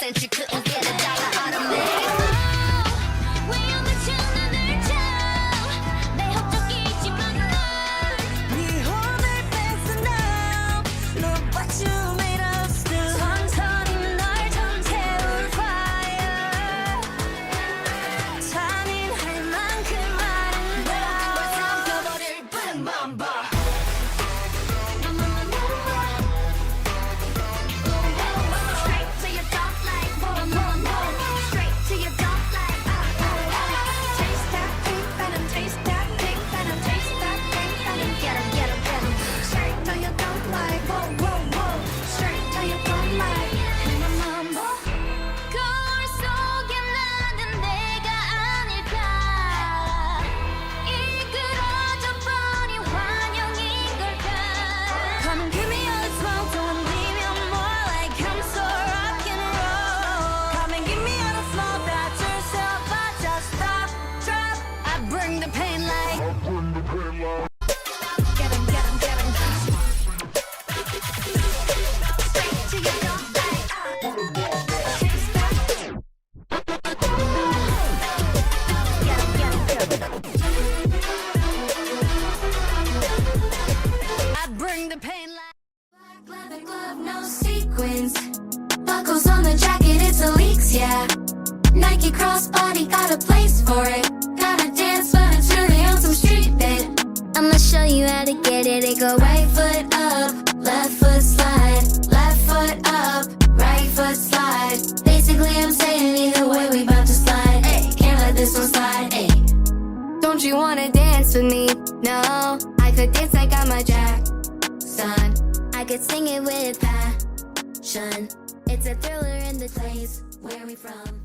cent you couldn't get a dollar out of me. Buckles on the jacket, it's Elix, yeah. Nike crossbody, got a place for it. Gotta dance, but it's really on some street bit. I'ma show you how to get it. It go right foot up, left foot slide, left foot up, right foot slide. Basically, I'm saying either way, we bout to slide. Ay, can't let this one slide. Ay. Don't you wanna dance with me? No, I could dance like I'm a Jackson. I could sing it with passion. It's a thriller in the place where we from.